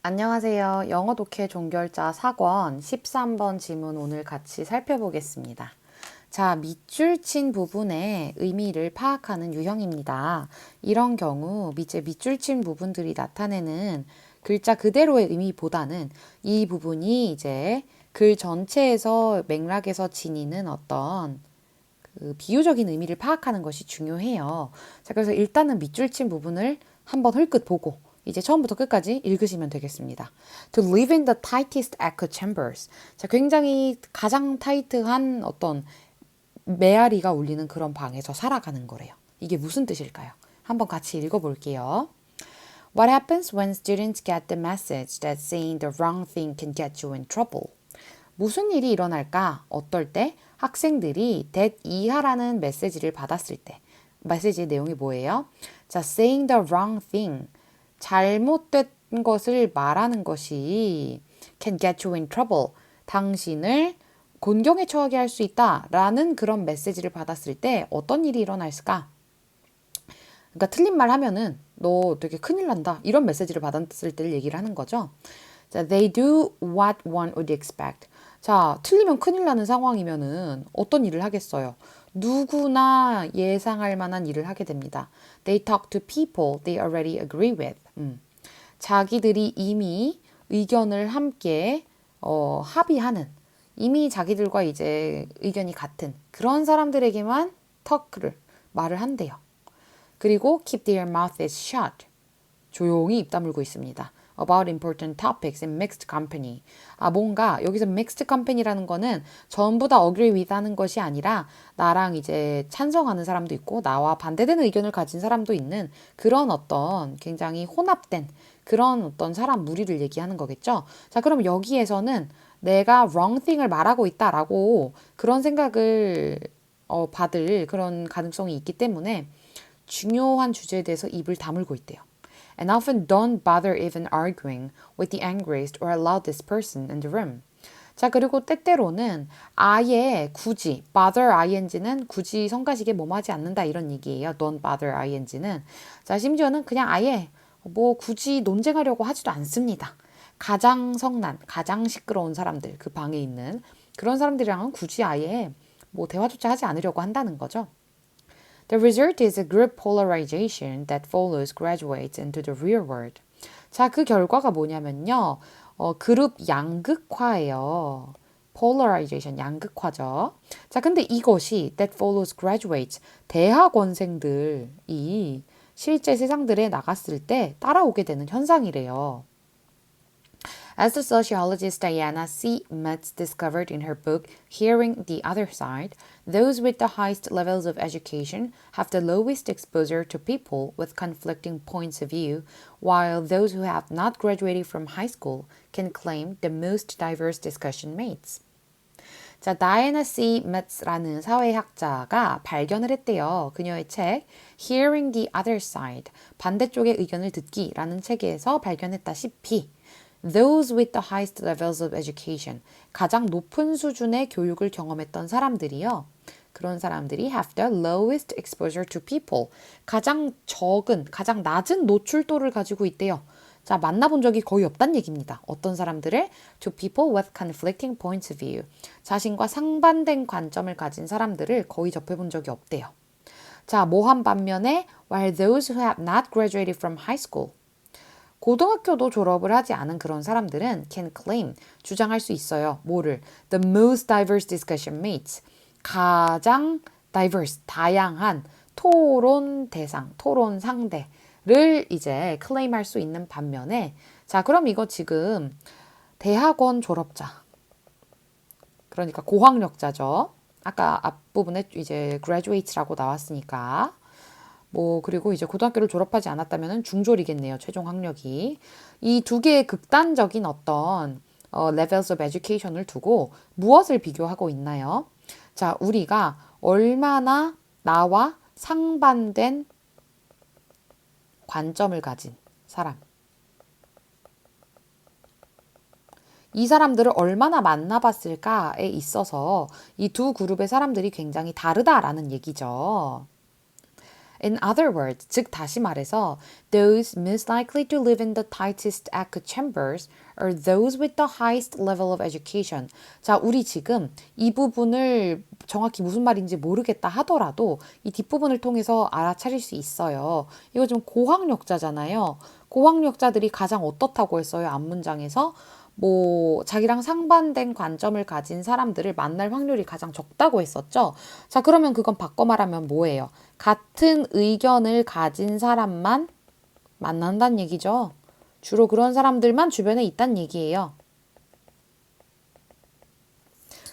안녕하세요. 영어 독해 종결자 4권 13번 지문 오늘 같이 살펴보겠습니다. 자, 밑줄 친 부분의 의미를 파악하는 유형입니다. 이런 경우 밑줄 친 부분들이 나타내는 글자 그대로의 의미보다는 이 부분이 이제 글 전체에서 맥락에서 지니는 어떤 그 비유적인 의미를 파악하는 것이 중요해요. 자, 그래서 일단은 밑줄 친 부분을 한번 헐끗 보고 이제 처음부터 끝까지 읽으시면 되겠습니다. To live in the tightest echo chambers. 자, 굉장히 가장 타이트한 어떤 메아리가 울리는 그런 방에서 살아가는 거래요. 이게 무슨 뜻일까요? 한번 같이 읽어볼게요. What happens when students get the message that saying the wrong thing can get you in trouble? 무슨 일이 일어날까? 어떨 때? 학생들이 that 이하라는 메시지를 받았을 때. 메시지의 내용이 뭐예요? 자, saying the wrong thing. 잘못된 것을 말하는 것이 can get you in trouble. 당신을 곤경에 처하게 할 수 있다라는 그런 메시지를 받았을 때 어떤 일이 일어날까? 그러니까 틀린 말 하면은 너 되게 큰일 난다. 이런 메시지를 받았을 때를 얘기를 하는 거죠. 자, they do what one would expect. 자, 틀리면 큰일 나는 상황이면은 어떤 일을 하겠어요? 누구나 예상할 만한 일을 하게 됩니다. They talk to people they already agree with. 자기들이 이미 의견을 함께 합의하는 이미 자기들과 이제 의견이 같은 그런 사람들에게만 말을 한대요. 그리고 keep their mouths shut. 조용히 입 다물고 있습니다. About important topics in mixed company. 뭔가 여기서 mixed company라는 거는 전부 다 agree with 하는 것이 아니라 나랑 이제 찬성하는 사람도 있고 나와 반대되는 의견을 가진 사람도 있는 그런 어떤 굉장히 혼합된 그런 어떤 사람 무리를 얘기하는 거겠죠. 자, 그럼 여기에서는 내가 wrong thing을 말하고 있다라고 그런 생각을 받을 그런 가능성이 있기 때문에 중요한 주제에 대해서 입을 다물고 있대요. And often don't bother even arguing with the angriest or loudest person in the room. 자, 그리고 때때로는 아예 굳이 bother ing는 굳이 성가시게 뭐하지 않는다 이런 얘기예요. Don't bother ing는. 자, 심지어는 그냥 아예 뭐 굳이 논쟁하려고 하지도 않습니다. 가장 성난, 가장 시끄러운 사람들, 그 방에 있는 그런 사람들이랑은 굳이 아예 뭐 대화조차 하지 않으려고 한다는 거죠. The result is a group polarization that follows graduates into the real world. 자, 그 결과가 뭐냐면요. 그룹 양극화예요. polarization, 양극화죠. 자, 근데 이것이 that follows graduates, 대학원생들이 실제 세상들에 나갔을 때 따라오게 되는 현상이래요. As the sociologist Diana C. Metz discovered in her book Hearing the Other Side, those with the highest levels of education have the lowest exposure to people with conflicting points of view, while those who have not graduated from high school can claim the most diverse discussion mates. 자, 다이애나 C. 메츠라는 사회학자가 발견을 했대요. 그녀의 책 Hearing the Other Side, 반대쪽의 의견을 듣기라는 책에서 발견했다시피 Those with the highest levels of education, 가장 높은 수준의 교육을 경험했던 사람들이요. 그런 사람들이 have the lowest exposure to people, 가장 낮은 노출도를 가지고 있대요. 자, 만나본 적이 거의 없다는 얘기입니다. 어떤 사람들을? To people with conflicting points of view, 자신과 상반된 관점을 가진 사람들을 거의 접해본 적이 없대요. 자, 모한 반면에 while those who have not graduated from high school, 고등학교도 졸업을 하지 않은 그런 사람들은 can claim, 주장할 수 있어요. 뭐를? The most diverse discussion mates, 가장 diverse, 다양한 토론 대상, 토론 상대를 이제 클레임할 수 있는 반면에 자, 그럼 이거 지금 대학원 졸업자, 그러니까 고학력자죠. 아까 앞부분에 이제 graduate라고 나왔으니까 그리고 이제 고등학교를 졸업하지 않았다면 중졸이겠네요. 최종 학력이. 이 두 개의 극단적인 어떤 levels of education을 두고 무엇을 비교하고 있나요? 자, 우리가 얼마나 나와 상반된 관점을 가진 사람. 이 사람들을 얼마나 만나봤을까에 있어서 이 두 그룹의 사람들이 굉장히 다르다라는 얘기죠. In other words, 즉 다시 말해서 those most likely to live in the tightest echo chambers are those with the highest level of education. 자, 우리 지금 이 부분을 정확히 무슨 말인지 모르겠다 하더라도 이 뒷부분을 통해서 알아차릴 수 있어요. 이거 좀 고학력자잖아요. 고학력자들이 가장 어떻다고 했어요? 앞문장에서 뭐 자기랑 상반된 관점을 가진 사람들을 만날 확률이 가장 적다고 했었죠. 자, 그러면 그건 바꿔 말하면 뭐예요? 같은 의견을 가진 사람만 만난다는 얘기죠. 주로 그런 사람들만 주변에 있다는 얘기예요.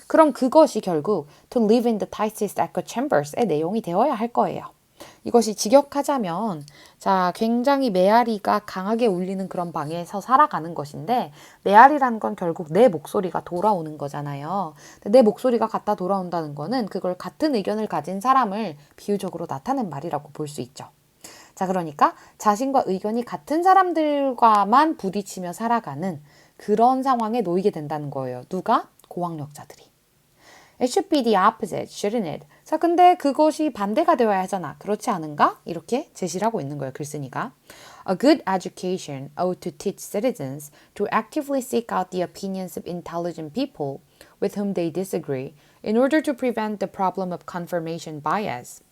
그럼 그것이 결국 to live in the tightest echo chambers의 내용이 되어야 할 거예요. 이것이 직역하자면 자, 굉장히 메아리가 강하게 울리는 그런 방에서 살아가는 것인데 메아리라는 건 결국 내 목소리가 돌아오는 거잖아요. 내 목소리가 갖다 돌아온다는 거는 그걸 같은 의견을 가진 사람을 비유적으로 나타낸 말이라고 볼 수 있죠. 자, 그러니까 자신과 의견이 같은 사람들과만 부딪히며 살아가는 그런 상황에 놓이게 된다는 거예요. 누가? 고학력자들이. It should be the opposite, shouldn't it? 자, 근데 그것이 반대가 되어야 하잖아. 그렇지 않은가? 이렇게 제시를 하고 있는 거예요, 글쓴이가. A good education ought to teach citizens to actively seek out the opinions of intelligent people with whom they disagree in order to prevent the problem of confirmation bias.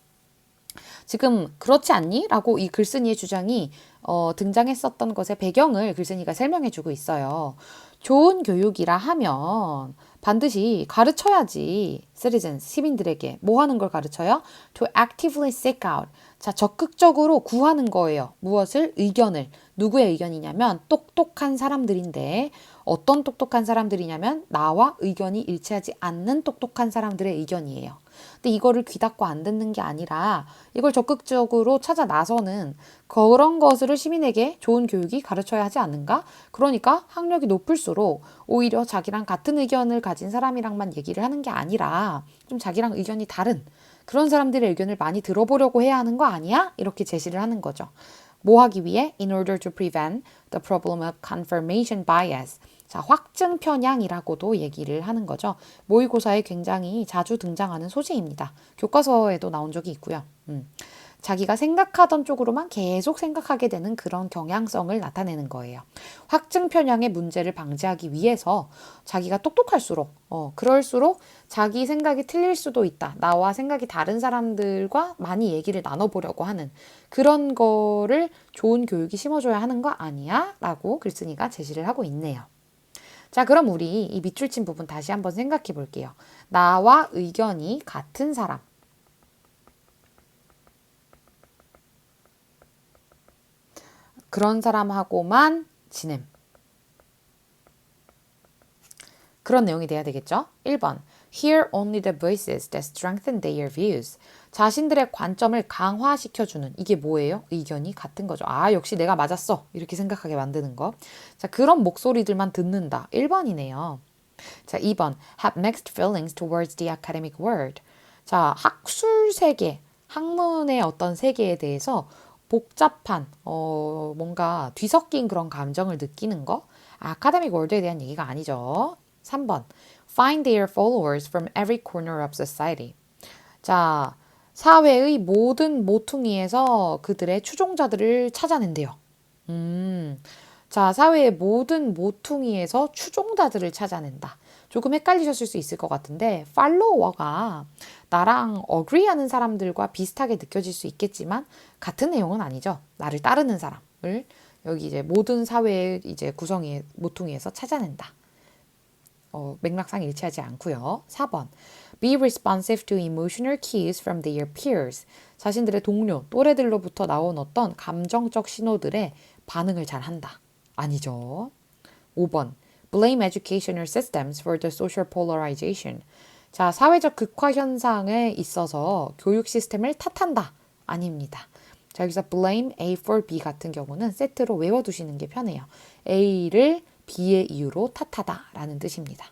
지금 그렇지 않니? 라고 이 글쓴이의 주장이 등장했었던 것의 배경을 글쓴이가 설명해주고 있어요. 좋은 교육이라 하면 반드시 가르쳐야지. citizens, 시민들에게 뭐 하는 걸 가르쳐요? To actively seek out. 자, 적극적으로 구하는 거예요. 무엇을? 의견을. 누구의 의견이냐면 똑똑한 사람들인데 어떤 똑똑한 사람들이냐면 나와 의견이 일치하지 않는 똑똑한 사람들의 의견이에요. 근데 이거를 귀 닫고 안 듣는 게 아니라 이걸 적극적으로 찾아 나서는 그런 것을 시민에게 좋은 교육이 가르쳐야 하지 않는가? 그러니까 학력이 높을수록 오히려 자기랑 같은 의견을 가진 사람이랑만 얘기를 하는 게 아니라 좀 자기랑 의견이 다른 그런 사람들의 의견을 많이 들어보려고 해야 하는 거 아니야? 이렇게 제시를 하는 거죠. 뭐 하기 위해? In order to prevent the problem of confirmation bias. 자, 확증 편향이라고도 얘기를 하는 거죠. 모의고사에 굉장히 자주 등장하는 소재입니다. 교과서에도 나온 적이 있고요. 자기가 생각하던 쪽으로만 계속 생각하게 되는 그런 경향성을 나타내는 거예요. 확증 편향의 문제를 방지하기 위해서 자기가 똑똑할수록, 그럴수록 자기 생각이 틀릴 수도 있다. 나와 생각이 다른 사람들과 많이 얘기를 나눠보려고 하는 그런 거를 좋은 교육이 심어줘야 하는 거 아니야? 라고 글쓴이가 제시를 하고 있네요. 자, 그럼 우리 이 밑줄 친 부분 다시 한번 생각해 볼게요. 나와 의견이 같은 사람. 그런 사람하고만 지냄. 그런 내용이 돼야 되겠죠? 1번. Hear only the voices that strengthen their views. 자신들의 관점을 강화시켜주는 이게 뭐예요? 의견이 같은 거죠. 아, 역시 내가 맞았어. 이렇게 생각하게 만드는 거. 자, 그런 목소리들만 듣는다. 1번이네요. 자, 2번. Have mixed feelings towards the academic world. 자, 학술 세계, 학문의 어떤 세계에 대해서 복잡한 뭔가 뒤섞인 그런 감정을 느끼는 거. 아카데믹 월드에 대한 얘기가 아니죠. 3번. Find their followers from every corner of society. 자, 사회의 모든 모퉁이에서 그들의 추종자들을 찾아낸대요. 자, 사회의 모든 모퉁이에서 추종자들을 찾아낸다. 조금 헷갈리셨을 수 있을 것 같은데 팔로워가 나랑 어그리하는 사람들과 비슷하게 느껴질 수 있겠지만 같은 내용은 아니죠. 나를 따르는 사람을 여기 이제 모든 사회의 이제 구성의 모퉁이에서 찾아낸다. 맥락상 일치하지 않고요. 4번. Be responsive to emotional cues from their peers. 자신들의 동료, 또래들로부터 나온 어떤 감정적 신호들에 반응을 잘 한다. 아니죠. 5번. Blame educational systems for the social polarization. 자, 사회적 극화 현상에 있어서 교육 시스템을 탓한다. 아닙니다. 자, 여기서 blame A for B 같은 경우는 세트로 외워두시는 게 편해요. A를 B의 이유로 탓하다 라는 뜻입니다.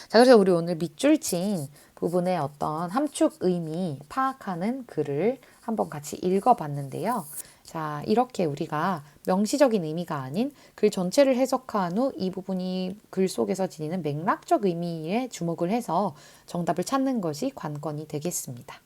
자, 그래서 우리 오늘 밑줄 친 부분의 어떤 함축 의미 파악하는 글을 한번 같이 읽어봤는데요. 자, 이렇게 우리가 명시적인 의미가 아닌 글 전체를 해석한 후 이 부분이 글 속에서 지니는 맥락적 의미에 주목을 해서 정답을 찾는 것이 관건이 되겠습니다.